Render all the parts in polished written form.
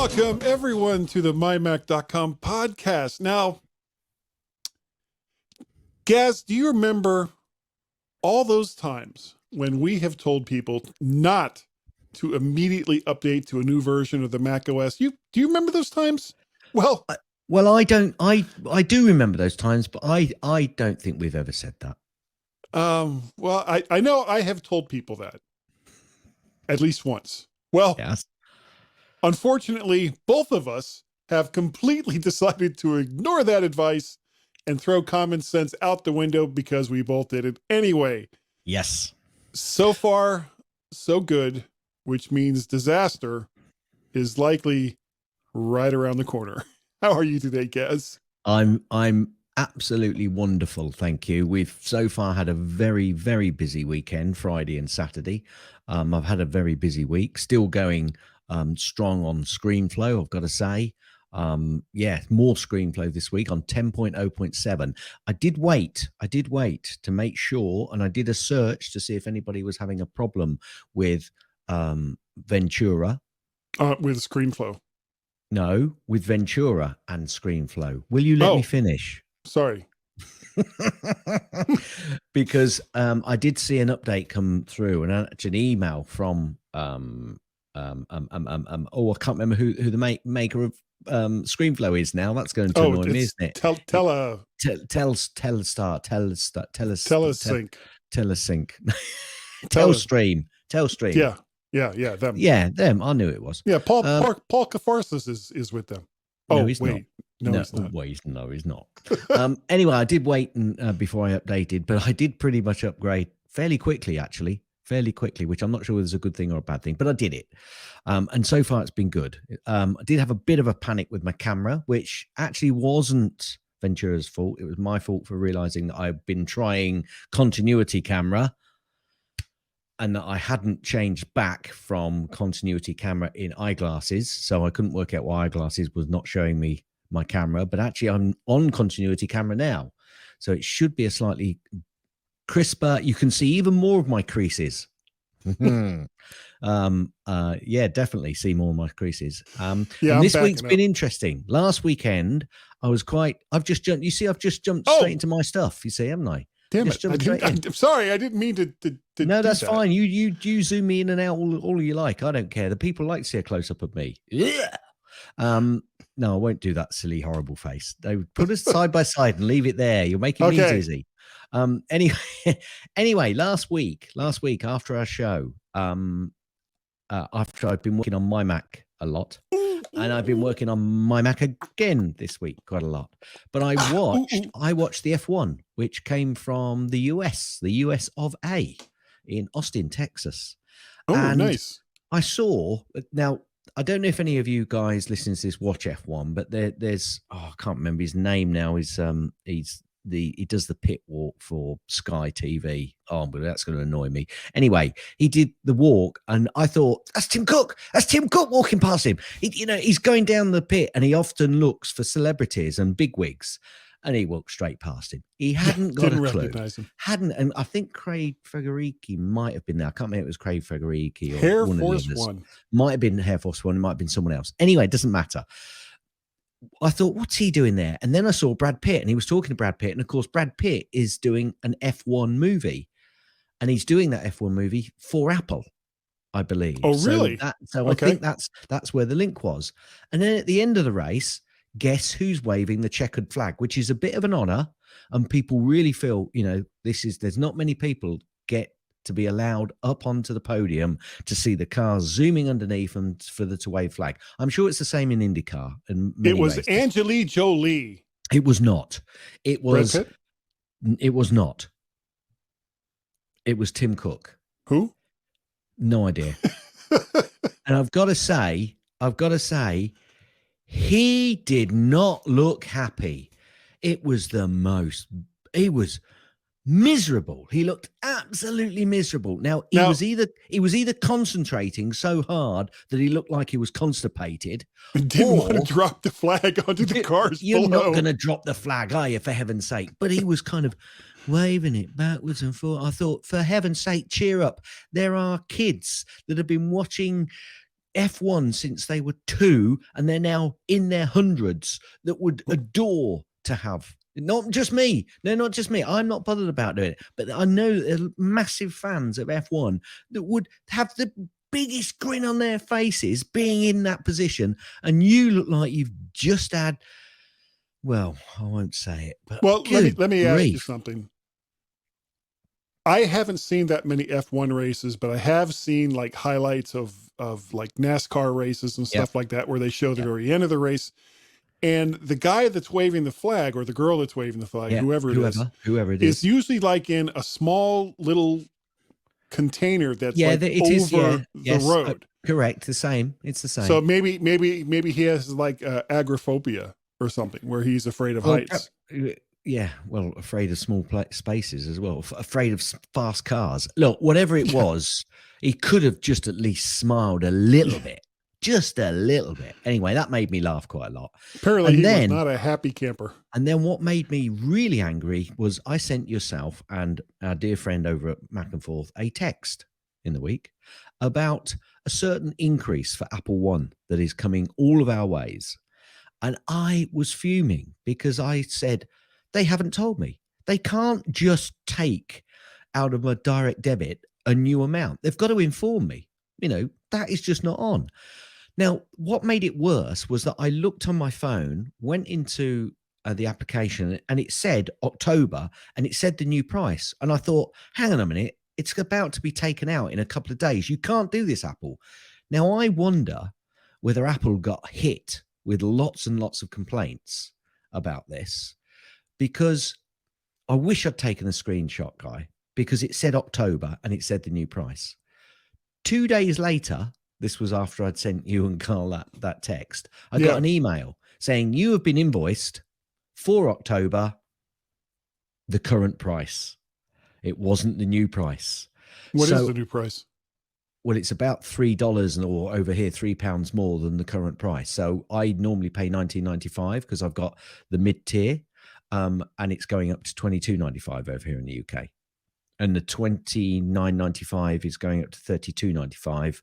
Welcome, everyone, to the MyMac.com podcast. Now, Gaz, do you remember all those times when we have told people not to immediately update to a new version of the Mac OS? Do you remember those times? Well, I don't. I do remember those times, but I don't think we've ever said that. Well, I know I have told people that at least once. Well, yes. Unfortunately, both of us have completely decided to ignore that advice and throw common sense out the window because we both did it anyway. Yes. So far, so good, which means disaster is likely right around the corner. How are you today, Gaz? I'm absolutely wonderful, thank you. We've so far had a very, very busy weekend, Friday and Saturday. I've had a very busy week, still going strong on ScreenFlow, I've got to say. More ScreenFlow this week on 10.0.7. I did wait to make sure, and I did a search to see if anybody was having a problem with Ventura. With ScreenFlow. No, with Ventura and ScreenFlow. Will you let me finish? Sorry. Because I did see an update come through, and an email from I can't remember who the maker of ScreenFlow is now. That's going to annoy me, isn't it? Telstream. Yeah, them. Yeah, them. I knew it was. Yeah, Paul Kafarsis is with them. No, he's wait. Not. No, he's not. Anyway, I did wait before I updated, but I did pretty much upgrade fairly quickly, which I'm not sure whether it's a good thing or a bad thing, but I did it. And so far it's been good. I did have a bit of a panic with my camera, which actually wasn't Ventura's fault. It was my fault for realizing that I've been trying continuity camera and that I hadn't changed back from continuity camera in eyeglasses. So I couldn't work out why eyeglasses was not showing me my camera, but actually I'm on continuity camera now. So it should be a slightly crisper. You can see even more of my creases. Definitely see more of my creases. And this week's been interesting. Last weekend, I've just jumped straight into my stuff, you see, haven't I? Damn it. I'm sorry, I didn't mean to no, that's fine. You zoom me in and out all you like. I don't care. The people like to see a close-up of me. Yeah. No, I won't do that silly, horrible face. They put us side by side and leave it there. You're making me dizzy. Anyway, last week after our show, after I've been working on MyMac a lot, and I've been working on MyMac again this week quite a lot. But I watched the F1, which came from the US of A, in Austin, Texas. And nice. I saw now. I don't know if any of you guys listening to this watch F1, but there's I can't remember his name now. He does the pit walk for Sky TV. Oh, but that's going to annoy me. Anyway, he did the walk, and I thought, that's Tim Cook. That's Tim Cook walking past him. He's going down the pit, and he often looks for celebrities and bigwigs, and he walked straight past him. He hadn't got a clue. Recognize him. And I think Craig Federighi might have been there. I can't remember if it was Craig Federighi or Air Force One. Might have been Air Force One. It might have been someone else. Anyway, it doesn't matter. I thought, what's he doing there? And then I saw Brad Pitt, and he was talking to Brad Pitt. And of course, Brad Pitt is doing an F1 movie, and he's doing that F1 movie for Apple, I believe. Oh, really? So I think that's where the link was. And then at the end of the race, guess who's waving the checkered flag, which is a bit of an honor. And people really feel, there's not many people get to be allowed up onto the podium to see the cars zooming underneath and for the to wave flag. I'm sure it's the same in IndyCar. It was Angelina Jolie. It was not. It was not. It was Tim Cook. Who? No idea. And I've got to say, he did not look happy. He was miserable. He looked absolutely miserable. Now he was either concentrating so hard that he looked like he was constipated, didn't want to drop the flag onto the cars. You're not going to drop the flag, are you? For heaven's sake! But he was kind of waving it backwards and forth. I thought, for heaven's sake, cheer up! There are kids that have been watching F1 since they were 2, and they're now in their hundreds that would adore to have. Not just me. No, not just me. I'm not bothered about doing it. But I know there are massive fans of F1 that would have the biggest grin on their faces being in that position. And you look like you've just had, well, I won't say it. But Well, let me ask you grief. something. I haven't seen that many F1 races, but I have seen like highlights of like NASCAR races and stuff like that, where they show the very end of the race. And the guy that's waving the flag, or the girl that's waving the flag, whoever it is usually like in a small little container that's like over the road. Correct. The same. It's the same. So maybe he has like agoraphobia or something, where he's afraid of heights. Yeah, well, afraid of small spaces as well. Afraid of fast cars. Look, whatever it was, he could have just at least smiled a little bit. Just a little bit. Anyway, that made me laugh quite a lot. Apparently, he was not a happy camper. And then what made me really angry was I sent yourself and our dear friend over at Mac and Forth a text in the week about a certain increase for Apple One that is coming all of our ways. And I was fuming because I said, they haven't told me. They can't just take out of my direct debit a new amount. They've got to inform me. You know, that is just not on. Now, what made it worse was that I looked on my phone, went into the application, and it said October, and it said the new price. And I thought, hang on a minute, it's about to be taken out in a couple of days. You can't do this, Apple. Now, I wonder whether Apple got hit with lots and lots of complaints about this, because I wish I'd taken a screenshot, Guy, because it said October and it said the new price. 2 days later, this was after I'd sent you and Carl that text, I got an email saying you have been invoiced for October, the current price. It wasn't the new price. What is the new price? Well, it's about $3 or over here £3 more than the current price. So I normally pay $19.95 because I've got the mid-tier, and it's going up to $22.95 over here in the UK. And the $29.95 is going up to $32.95.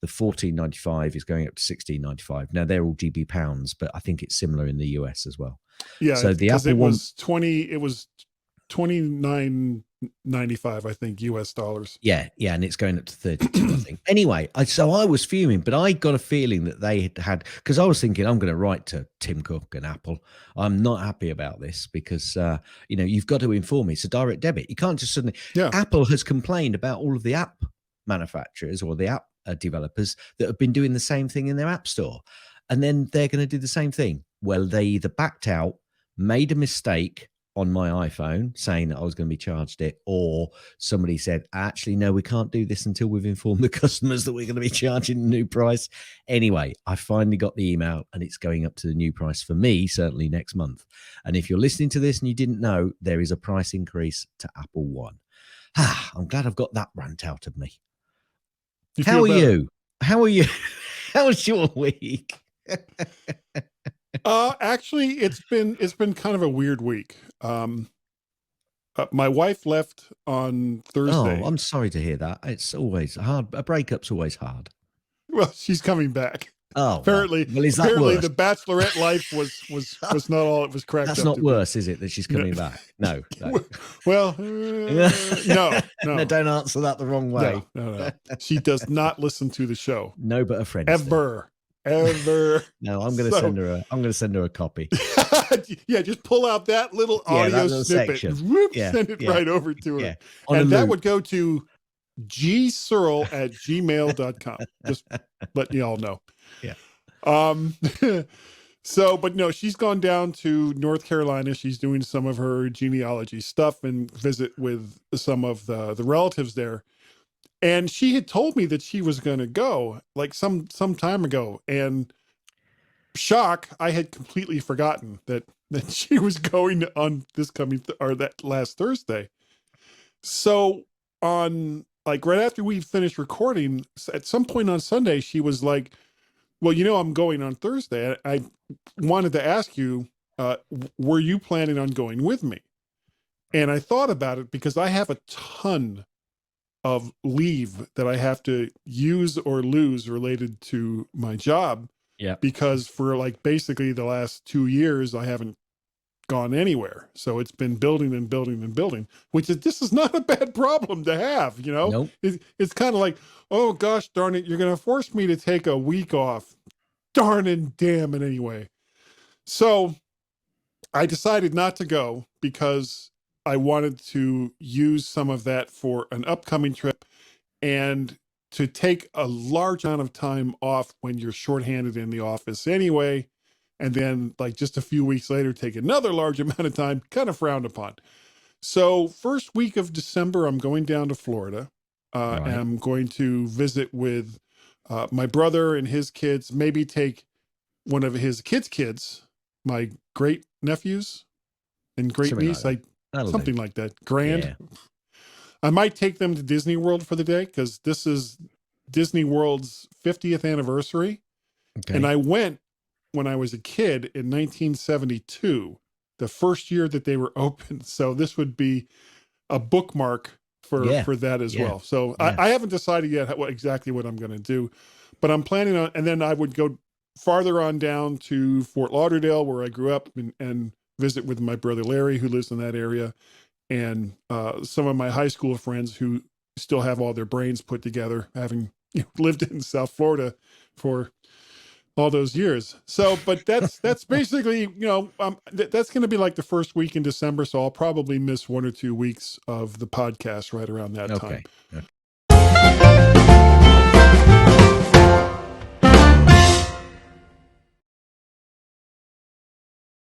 The $14.95 is going up to $16.95. Now they're all GB pounds, but I think it's similar in the US as well. Yeah, so the Apple was $29.95, I think, US dollars. Yeah, and it's going up to 32, I think. Anyway, so I was fuming, but I got a feeling that they had, because I was thinking, I'm going to write to Tim Cook and Apple. I'm not happy about this because, you've got to inform me. It's a direct debit. You can't just suddenly. Yeah. Apple has complained about all of the app manufacturers or the app developers that have been doing the same thing in their app store. And then they're going to do the same thing. Well, they either backed out, made a mistake on my iPhone saying that I was going to be charged it, or somebody said, actually, no, we can't do this until we've informed the customers that we're going to be charging the new price. Anyway, I finally got the email and it's going up to the new price for me, certainly next month. And if you're listening to this and you didn't know, there is a price increase to Apple One. I'm glad I've got that rant out of me. How are you? How was your week? Actually, it's been kind of a weird week. My wife left on Thursday. Oh, I'm sorry to hear that. It's always hard. A breakup's always hard. Well, she's coming back. Oh, apparently, is that worse? The bachelorette life was not all it was cracked up. That's not worse, is it? That she's coming back? No. Well, no. No, don't answer that the wrong way. No. She does not listen to the show. No, but a friend. Ever. No, I'm going to send her a copy. Yeah, just pull out that little audio snippet. Whoop, send it right over to her. And that would go to gsearle@gmail.com. Just letting y'all know. Yeah. So, but no, she's gone down to North Carolina. She's doing some of her genealogy stuff and visit with some of the relatives there. And she had told me that she was going to go like some time ago. And shock, I had completely forgotten that she was going on this coming or that last Thursday. So on like right after we finished recording, at some point on Sunday, she was like, well, I'm going on Thursday. I wanted to ask you, were you planning on going with me? And I thought about it because I have a ton of leave that I have to use or lose related to my job. Yeah. Because for like basically the last 2 years, I haven't gone anywhere. So it's been building and building and building, which is, this is not a bad problem to have, you know? Nope. It's kind of like, oh gosh, darn it, you're going to force me to take a week off. Darn and damn it anyway. So I decided not to go because I wanted to use some of that for an upcoming trip and to take a large amount of time off when you're shorthanded in the office anyway. And then like just a few weeks later, take another large amount of time, kind of frowned upon. So first week of December, I'm going down to Florida. Right. And I'm going to visit with my brother and his kids, maybe take one of his kids, my great nephews and great Something niece, like that. something like that. Grand. Yeah. I might take them to Disney World for the day because this is Disney World's 50th anniversary. Okay. And I went when I was a kid in 1972, the first year that they were open. So this would be a bookmark for that as well. So I haven't decided yet exactly what I'm going to do, but I'm planning on, and then I would go farther on down to Fort Lauderdale where I grew up and visit with my brother Larry, who lives in that area. And some of my high school friends who still have all their brains put together, having lived in South Florida for all those years. So, but that's basically, that's going to be like the first week in December. So I'll probably miss 1 or 2 weeks of the podcast right around that time.